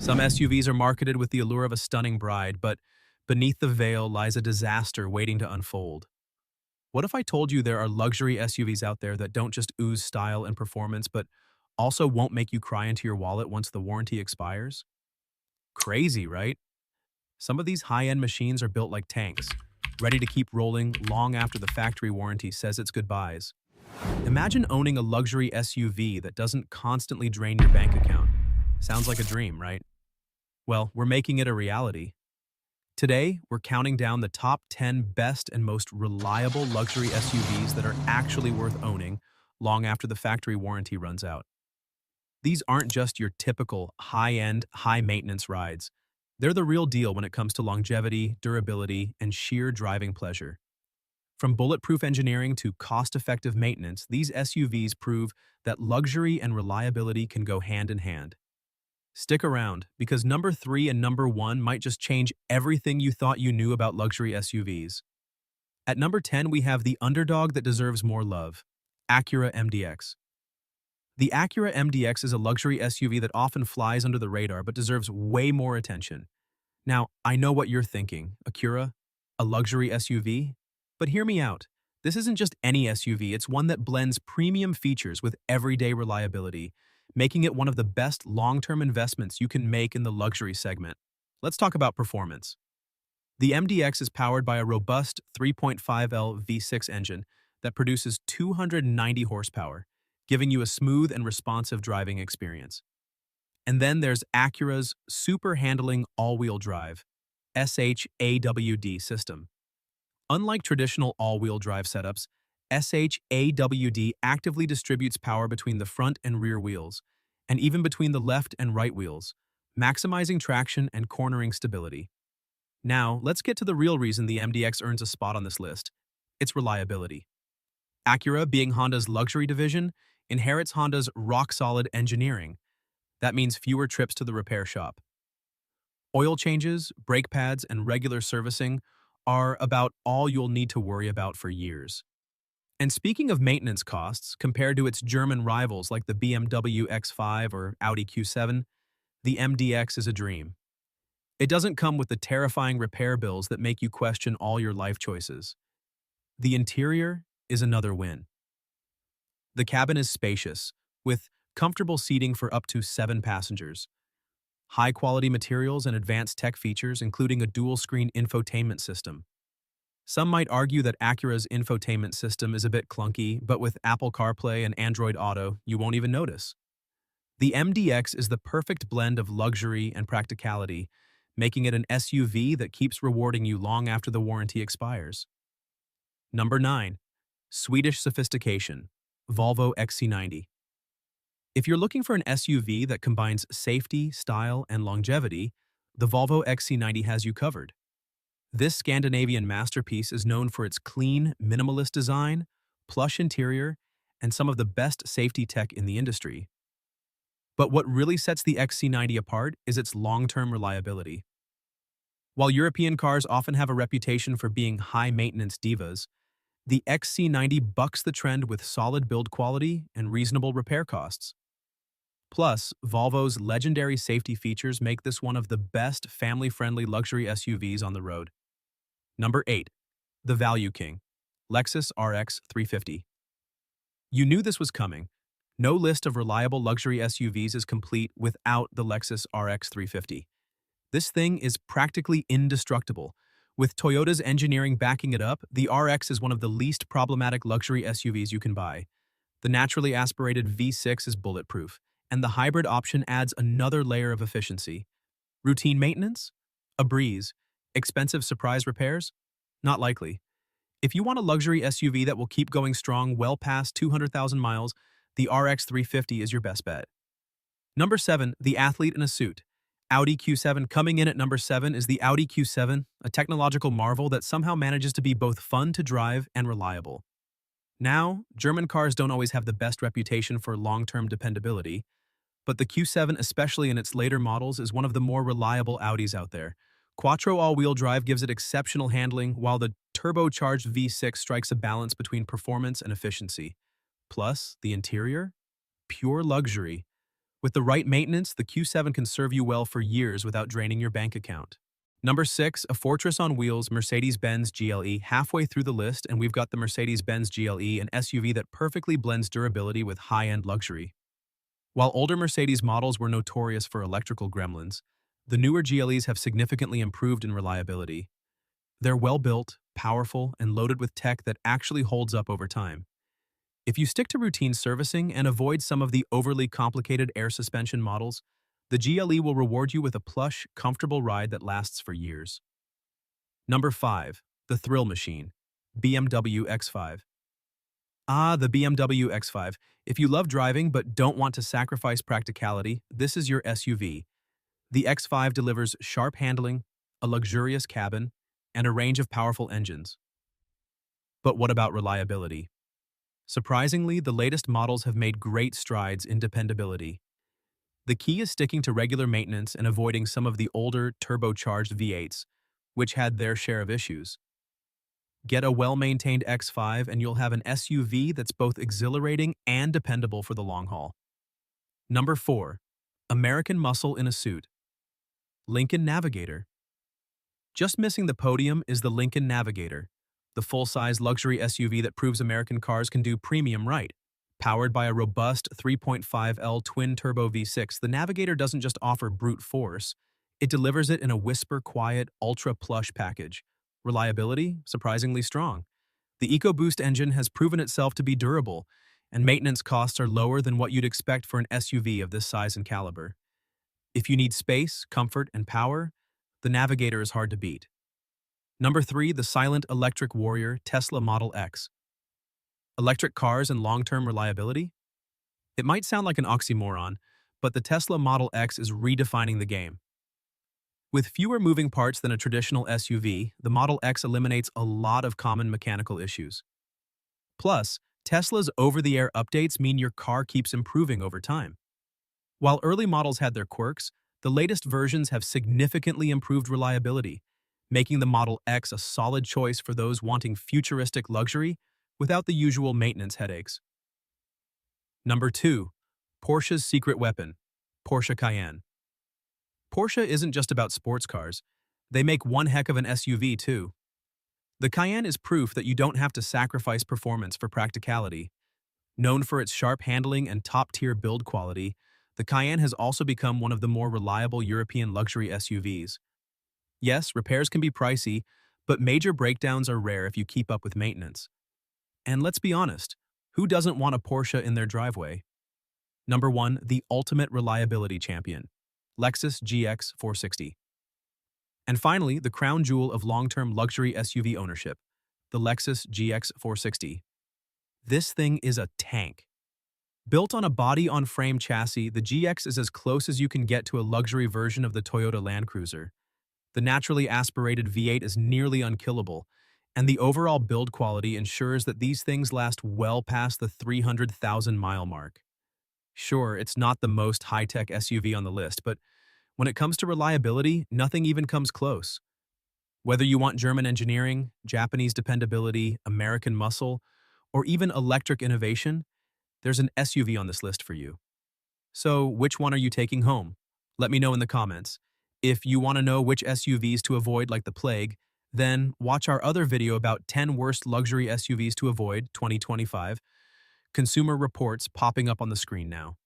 Some SUVs are marketed with the allure of a stunning bride, but beneath the veil lies a disaster waiting to unfold. What if I told you there are luxury SUVs out there that don't just ooze style and performance, but also won't make you cry into your wallet once the warranty expires? Crazy, right? Some of these high-end machines are built like tanks, ready to keep rolling long after the factory warranty says its goodbyes. Imagine owning a luxury SUV that doesn't constantly drain your bank account. Sounds like a dream, right? Well, we're making it a reality. Today, we're counting down the top 10 best and most reliable luxury SUVs that are actually worth owning long after the factory warranty runs out. These aren't just your typical high-end, high-maintenance rides. They're the real deal when it comes to longevity, durability, and sheer driving pleasure. From bulletproof engineering to cost-effective maintenance, these SUVs prove that luxury and reliability can go hand in hand. Stick around, because number 3 and number 1 might just change everything you thought you knew about luxury SUVs. At number 10, we have the underdog that deserves more love, Acura MDX. The Acura MDX is a luxury SUV that often flies under the radar but deserves way more attention. Now, I know what you're thinking, Acura, a luxury SUV? But hear me out. This isn't just any SUV, it's one that blends premium features with everyday reliability, making it one of the best long-term investments you can make in the luxury segment. Let's talk about performance. The MDX is powered by a robust 3.5L V6 engine that produces 290 horsepower, giving you a smooth and responsive driving experience. And then there's Acura's super handling all-wheel drive, SHAWD system. Unlike traditional all-wheel drive setups, SHAWD actively distributes power between the front and rear wheels, and even between the left and right wheels, maximizing traction and cornering stability. Now, let's get to the real reason the MDX earns a spot on this list: its reliability. Acura, being Honda's luxury division, inherits Honda's rock-solid engineering. That means fewer trips to the repair shop. Oil changes, brake pads, and regular servicing are about all you'll need to worry about for years. And speaking of maintenance costs, compared to its German rivals like the BMW X5 or Audi Q7, the MDX is a dream. It doesn't come with the terrifying repair bills that make you question all your life choices. The interior is another win. The cabin is spacious, with comfortable seating for up to 7 passengers. High-quality materials and advanced tech features, including a dual-screen infotainment system. Some might argue that Acura's infotainment system is a bit clunky, but with Apple CarPlay and Android Auto, you won't even notice. The MDX is the perfect blend of luxury and practicality, making it an SUV that keeps rewarding you long after the warranty expires. Number 9. Swedish sophistication, Volvo XC90. If you're looking for an SUV that combines safety, style, and longevity, the Volvo XC90 has you covered. This Scandinavian masterpiece is known for its clean, minimalist design, plush interior, and some of the best safety tech in the industry. But what really sets the XC90 apart is its long-term reliability. While European cars often have a reputation for being high-maintenance divas, the XC90 bucks the trend with solid build quality and reasonable repair costs. Plus, Volvo's legendary safety features make this one of the best family-friendly luxury SUVs on the road. Number 8. The Value King, Lexus RX 350. You knew this was coming. No list of reliable luxury SUVs is complete without the Lexus RX 350. This thing is practically indestructible. With Toyota's engineering backing it up, the RX is one of the least problematic luxury SUVs you can buy. The naturally aspirated V6 is bulletproof, and the hybrid option adds another layer of efficiency. Routine maintenance? A breeze. Expensive surprise repairs? Not likely. If you want a luxury SUV that will keep going strong well past 200,000 miles, the RX 350 is your best bet. Number 7. The athlete in a suit. Audi Q7. Coming in at number 7 is the Audi Q7, a technological marvel that somehow manages to be both fun to drive and reliable. Now, German cars don't always have the best reputation for long-term dependability, but the Q7, especially in its later models, is one of the more reliable Audis out there. Quattro all-wheel drive gives it exceptional handling, while the turbocharged V6 strikes a balance between performance and efficiency. Plus, the interior? Pure luxury. With the right maintenance, the Q7 can serve you well for years without draining your bank account. Number 6, a fortress on wheels, Mercedes-Benz GLE. Halfway through the list, and we've got the Mercedes-Benz GLE, an SUV that perfectly blends durability with high-end luxury. While older Mercedes models were notorious for electrical gremlins, the newer GLEs have significantly improved in reliability. They're well-built, powerful, and loaded with tech that actually holds up over time. If you stick to routine servicing and avoid some of the overly complicated air suspension models, the GLE will reward you with a plush, comfortable ride that lasts for years. Number 5. The Thrill Machine. BMW X5. The BMW X5. If you love driving but don't want to sacrifice practicality, this is your SUV. The X5 delivers sharp handling, a luxurious cabin, and a range of powerful engines. But what about reliability? Surprisingly, the latest models have made great strides in dependability. The key is sticking to regular maintenance and avoiding some of the older turbocharged V8s, which had their share of issues. Get a well-maintained X5 and you'll have an SUV that's both exhilarating and dependable for the long haul. Number 4. American Muscle in a Suit. Lincoln Navigator. Just missing the podium is the Lincoln Navigator, the full-size luxury SUV that proves American cars can do premium right. Powered by a robust 3.5L twin-turbo V6, the Navigator doesn't just offer brute force, it delivers it in a whisper-quiet, ultra-plush package. Reliability? Surprisingly strong. The EcoBoost engine has proven itself to be durable, and maintenance costs are lower than what you'd expect for an SUV of this size and caliber. If you need space, comfort, and power, the Navigator is hard to beat. Number 3, the silent electric warrior, Tesla Model X. Electric cars and long-term reliability? It might sound like an oxymoron, but the Tesla Model X is redefining the game. With fewer moving parts than a traditional SUV, the Model X eliminates a lot of common mechanical issues. Plus, Tesla's over-the-air updates mean your car keeps improving over time. While early models had their quirks, the latest versions have significantly improved reliability, making the Model X a solid choice for those wanting futuristic luxury without the usual maintenance headaches. Number 2. Porsche's secret weapon, Porsche Cayenne. Porsche isn't just about sports cars. They make one heck of an SUV too. The Cayenne is proof that you don't have to sacrifice performance for practicality. Known for its sharp handling and top-tier build quality, the Cayenne has also become one of the more reliable European luxury SUVs. Yes, repairs can be pricey, but major breakdowns are rare if you keep up with maintenance. And let's be honest, who doesn't want a Porsche in their driveway? Number 1, the ultimate reliability champion, Lexus GX 460. And finally, the crown jewel of long-term luxury SUV ownership, the Lexus GX 460. This thing is a tank. Built on a body-on-frame chassis, the GX is as close as you can get to a luxury version of the Toyota Land Cruiser. The naturally aspirated V8 is nearly unkillable, and the overall build quality ensures that these things last well past the 300,000-mile mark. Sure, it's not the most high-tech SUV on the list, but when it comes to reliability, nothing even comes close. Whether you want German engineering, Japanese dependability, American muscle, or even electric innovation, there's an SUV on this list for you. So, which one are you taking home? Let me know in the comments. If you want to know which SUVs to avoid like the plague, then watch our other video about 10 worst luxury SUVs to avoid 2025. Consumer Reports popping up on the screen now.